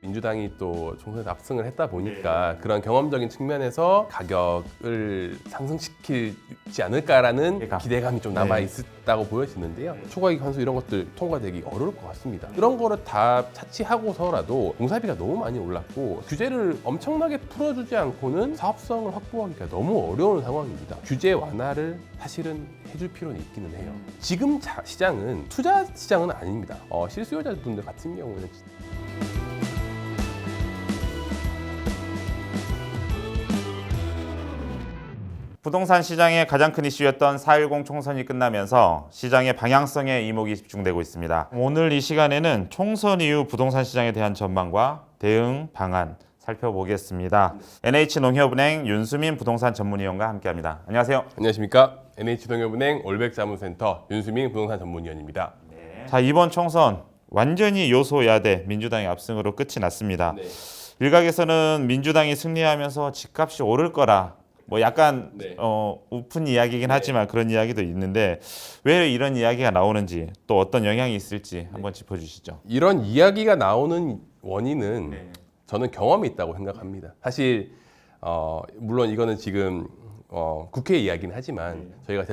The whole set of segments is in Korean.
민주당이 또 총선에 압승을 했다 보니까 그런 경험적인 측면에서 가격을 상승시키지 않을까라는 기대감이 좀 남아 있었다고 보여지는데요. 초과이익 환수 이런 것들 통과되기 어려울 것 같습니다. 이런 거를 다 차치하고서라도 공사비가 너무 많이 올랐고 규제를 엄청나게 풀어주지 않고는 사업성을 확보하기가 너무 어려운 상황입니다. 규제 완화를 사실은 해줄 필요는 있기는 해요. 지금 시장은 투자 시장은 아닙니다. 실수요자분들 같은 경우는 부동산 시장의 가장 큰 이슈였던 4.10 총선이 끝나면서 시장의 방향성에 이목이 집중되고 있습니다. 오늘 이 시간에는 총선 이후 부동산 시장에 대한 전망과 대응 방안 살펴보겠습니다. NH농협은행 윤수민 부동산 전문위원과 함께합니다. 안녕하세요. 안녕하십니까. NH농협은행 올백자문센터 윤수민 부동산 전문위원입니다. 자, 이번 총선 완전히 여소야대 민주당의 압승으로 끝이 났습니다. 네. 일각에서는 민주당이 승리하면서 집값이 오를 거라 뭐 약간 네. 우픈 이야기긴 하지만 그런 이야기도 있는데 왜 이런 이야기가 나오는지 또 어떤 영향이 있을지 한번 짚어주시죠. 이런 이야기가 나오는 원인은 저는 경험이 있다고 생각합니다. 사실 물론 이거는 지금 국회 이야기는 하지만 저희가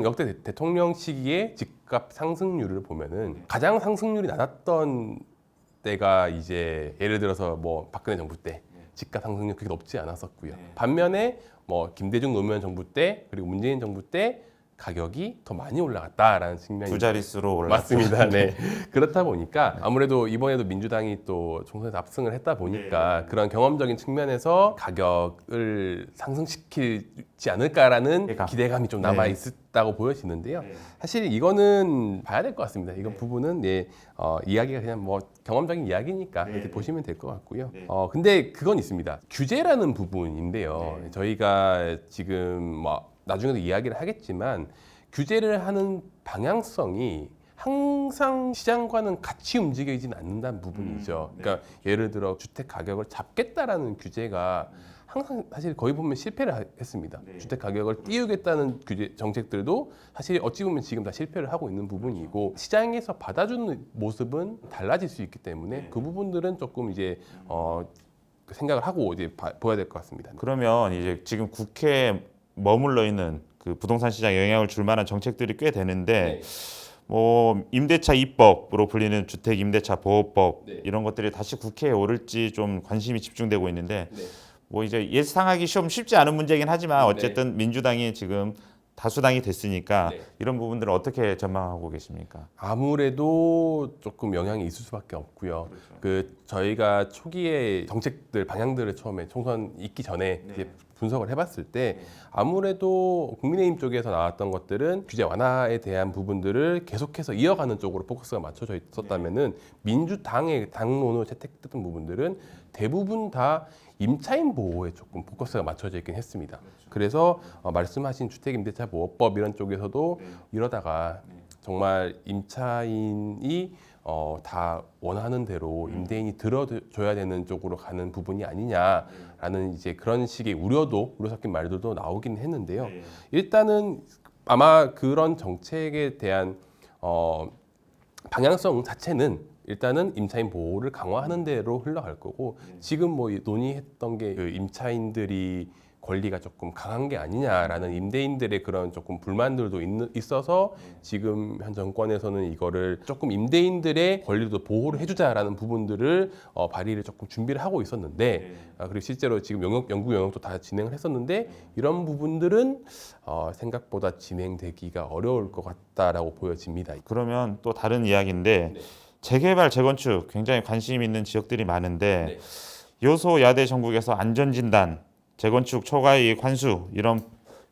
역대 대통령 시기에 집값 상승률을 보면은 가장 상승률이 낮았던 때가 이제 예를 들어서 뭐 박근혜 정부 때 집값 상승률 그렇게 높지 않았었고요. 반면에 뭐 김대중 노무현 정부 때 그리고 문재인 정부 때 가격이 더 많이 올라갔다라는 측면이 두 자릿수로 올랐죠. 맞습니다. 네. 그렇다 보니까 아무래도 이번에도 민주당이 또 총선에서 압승을 했다 보니까 그런 경험적인 측면에서 가격을 상승시키지 않을까라는 기대감이 좀 남아 있었다고 보여지는데요. 사실 이거는 봐야 될 것 같습니다. 이건 부분은 이야기가 그냥 뭐 경험적인 이야기니까 이렇게 보시면 될 것 같고요. 근데 그건 있습니다. 규제라는 부분인데요. 저희가 지금 뭐 나중에도 이야기를 하겠지만 규제를 하는 방향성이 항상 시장과는 같이 움직이지는 않는다는 부분이죠. 그러니까 예를 들어 주택 가격을 잡겠다라는 규제가 항상 사실 거의 보면 실패를 했습니다. 주택 가격을 띄우겠다는 규제 정책들도 사실 어찌 보면 지금 다 실패를 하고 있는 부분이고 시장에서 받아주는 모습은 달라질 수 있기 때문에 그 부분들은 조금 이제 생각을 하고 이제 보야 될 것 같습니다. 그러면 이제 지금 국회에 머물러 있는 그 부동산 시장에 영향을 줄 만한 정책들이 꽤 되는데 뭐 임대차 2법으로 불리는 주택 임대차 보호법 이런 것들이 다시 국회에 오를지 좀 관심이 집중되고 있는데 뭐 이제 예상하기 좀 쉽지 않은 문제긴 하지만 어쨌든 민주당이 지금 다수당이 됐으니까 이런 부분들을 어떻게 전망하고 계십니까? 아무래도 조금 영향이 있을 수밖에 없고요. 저희가 초기에 정책들 방향들을 처음에 총선 있기 전에 이제 분석을 해봤을 때 아무래도 국민의힘 쪽에서 나왔던 것들은 규제 완화에 대한 부분들을 계속해서 이어가는 쪽으로 포커스가 맞춰져 있었다면은 민주당의 당론으로 채택됐던 부분들은 대부분 다 임차인 보호에 조금 포커스가 맞춰져 있긴 했습니다. 그래서 말씀하신 주택임대차 보호법 이런 쪽에서도 이러다가 정말 임차인이 다 원하는 대로 임대인이 들어줘야 되는 쪽으로 가는 부분이 아니냐라는 이제 그런 식의 우려 섞인 말들도 나오긴 했는데요. 일단은 아마 그런 정책에 대한 방향성 자체는 일단은 임차인 보호를 강화하는 대로 흘러갈 거고 지금 뭐 논의했던 게 그 임차인들이 권리가 조금 강한 게 아니냐라는 임대인들의 그런 조금 불만들도 있어서 지금 현 정권에서는 이거를 조금 임대인들의 권리도 보호를 해주자라는 부분들을 발의를 조금 준비를 하고 있었는데 그리고 실제로 지금 연구 영역도 다 진행을 했었는데 이런 부분들은 생각보다 진행되기가 어려울 것 같다라고 보여집니다. 그러면 또 다른 이야기인데 재개발, 재건축 굉장히 관심 있는 지역들이 많은데 여소야대 정국에서 안전진단, 재건축 초과이익 환수 이런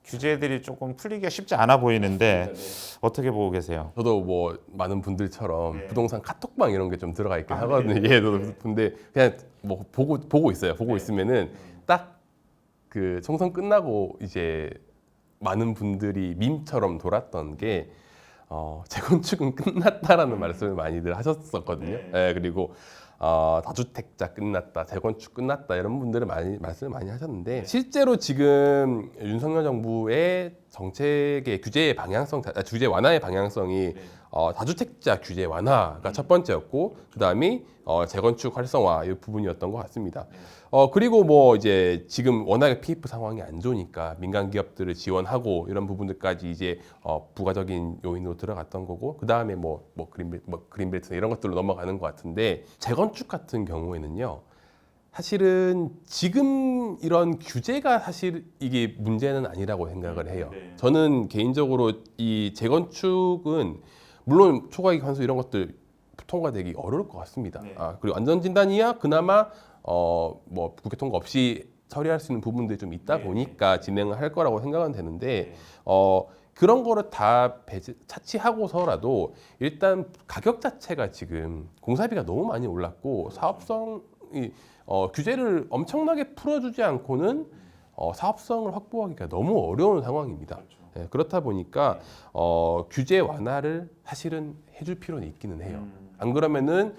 규제들이 조금 풀리기가 쉽지 않아 보이는데 어떻게 보고 계세요? 저도 뭐 많은 분들처럼 부동산 카톡방 이런 게 좀 들어가 있긴 하거든요. 예, 근데 그냥 뭐 보고 있어요. 보고 있으면은 딱 그 총선 끝나고 이제 많은 분들이 밈처럼 돌았던 게 재건축은 끝났다라는 말씀을 많이들 하셨었거든요. 예, 그리고 다주택자 끝났다, 재건축 끝났다 이런 분들은 말씀을 많이 하셨는데 실제로 지금 윤석열 정부의 정책의 규제의 방향성, 규제 완화의 방향성이 다주택자 규제 완화가 첫 번째였고, 그 다음이 재건축 활성화 이 부분이었던 것 같습니다. 그리고 뭐 이제 지금 워낙에 PF 상황이 안 좋으니까 민간 기업들을 지원하고 이런 부분들까지 이제 부가적인 요인으로 들어갔던 거고, 그 다음에 뭐 그린벨트 이런 것들로 넘어가는 것 같은데, 재건축 같은 경우에는요. 사실은 지금 이런 규제가 사실 이게 문제는 아니라고 생각을 해요. 저는 개인적으로 이 재건축은 물론 초과이익 환수 이런 것들 통과되기 어려울 것 같습니다. 그리고 안전진단이야 그나마 뭐 국회 통과 없이 처리할 수 있는 부분들이 좀 있다 보니까 진행을 할 거라고 생각은 되는데 그런 거를 다 차치하고서라도 일단 가격 자체가 지금 공사비가 너무 많이 올랐고 사업성이 규제를 엄청나게 풀어주지 않고는 사업성을 확보하기가 너무 어려운 상황입니다. 네, 그렇다 보니까 규제 완화를 사실은 해줄 필요는 있기는 해요. 안 그러면은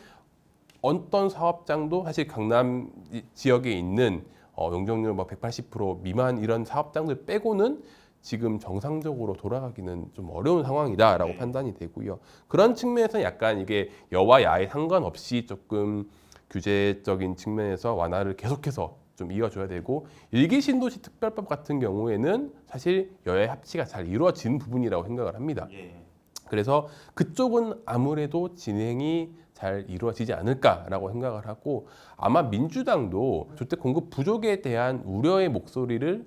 어떤 사업장도 사실 강남 지역에 있는 용적률 뭐 180% 미만 이런 사업장들 빼고는 지금 정상적으로 돌아가기는 좀 어려운 상황이다라고 판단이 되고요. 그런 측면에서 약간 이게 여와 야에 상관없이 조금 규제적인 측면에서 완화를 계속해서 좀 이어줘야 되고, 일기 신도시 특별법 같은 경우에는 사실 여야의 합치가 잘 이루어진 부분이라고 생각을 합니다. 그래서 그쪽은 아무래도 진행이 잘 이루어지지 않을까라고 생각을 하고, 아마 민주당도 주택 공급 부족에 대한 우려의 목소리를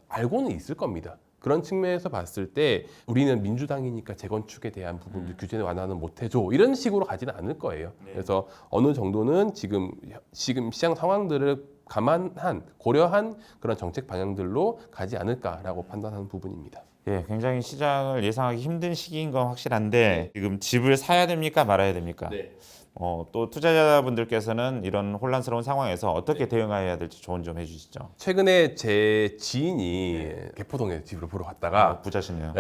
알고는 있을 겁니다. 그런 측면에서 봤을 때 우리는 민주당이니까 재건축에 대한 부분들 규제 완화는 못 해줘 이런 식으로 가지는 않을 거예요. 그래서 어느 정도는 지금 시장 상황들을 고려한 그런 정책 방향들로 가지 않을까라고 판단하는 부분입니다. 예, 굉장히 시장을 예상하기 힘든 시기인 건 확실한데 지금 집을 사야 됩니까 말아야 됩니까? 또 투자자분들께서는 이런 혼란스러운 상황에서 어떻게 대응해야 될지 조언 좀 해주시죠. 최근에 제 지인이 개포동에 집을 보러 갔다가 부자시네요.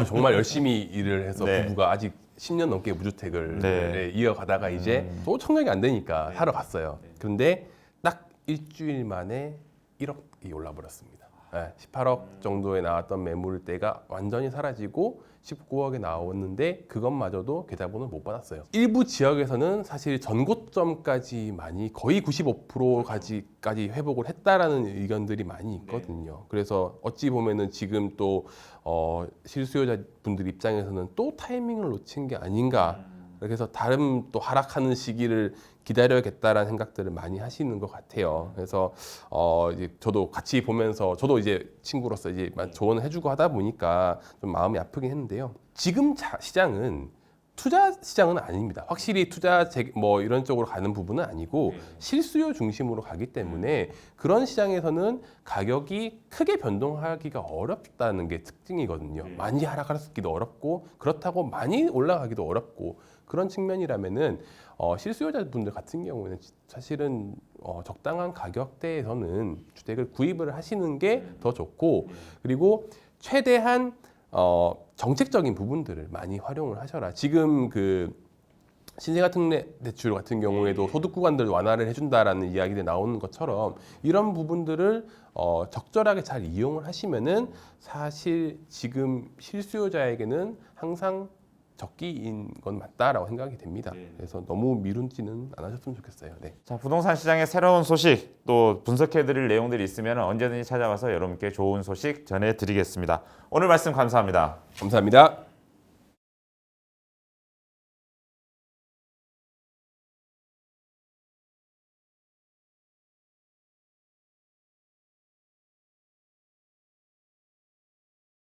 정말 열심히 일을 해서 네. 부부가 아직 10년 넘게 무주택을 이어가다가 이제 또 청약이 안 되니까 사러 갔어요. 그런데 딱 일주일 만에 1억이 올라버렸습니다. 18억 정도에 나왔던 매물대가 완전히 사라지고 19억에 나왔는데 그것마저도 계좌번호를 못 받았어요. 일부 지역에서는 사실 전고점까지 거의 95%까지 회복을 했다라는 의견들이 많이 있거든요. 그래서 어찌 보면은 지금 또 실수요자분들 입장에서는 또 타이밍을 놓친 게 아닌가. 그래서 다른 또 하락하는 시기를 기다려야겠다라는 생각들을 많이 하시는 것 같아요. 그래서 이제 저도 같이 보면서 저도 이제 친구로서 이제 조언을 해주고 하다 보니까 좀 마음이 아프긴 했는데요. 지금 시장은 투자 시장은 아닙니다. 확실히 투자 뭐 이런 쪽으로 가는 부분은 아니고 실수요 중심으로 가기 때문에 그런 시장에서는 가격이 크게 변동하기가 어렵다는 게 특징이거든요. 많이 하락하기도 어렵고 그렇다고 많이 올라가기도 어렵고 그런 측면이라면은 실수요자분들 같은 경우에는 사실은 적당한 가격대에서는 주택을 구입을 하시는 게 더 좋고, 그리고 최대한 정책적인 부분들을 많이 활용을 하셔라. 지금 그 신생아 특례 대출 같은 경우에도 소득 구간들 완화를 해준다라는 이야기들이 나오는 것처럼 이런 부분들을 적절하게 잘 이용을 하시면은 사실 지금 실수요자에게는 항상 적기인 건 맞다라고 생각이 됩니다. 그래서 너무 미룬지는 안 하셨으면 좋겠어요. 네. 자, 부동산 시장의 새로운 소식 또 분석해드릴 내용들이 있으면 언제든지 찾아와서 여러분께 좋은 소식 전해드리겠습니다. 오늘 말씀 감사합니다. 감사합니다.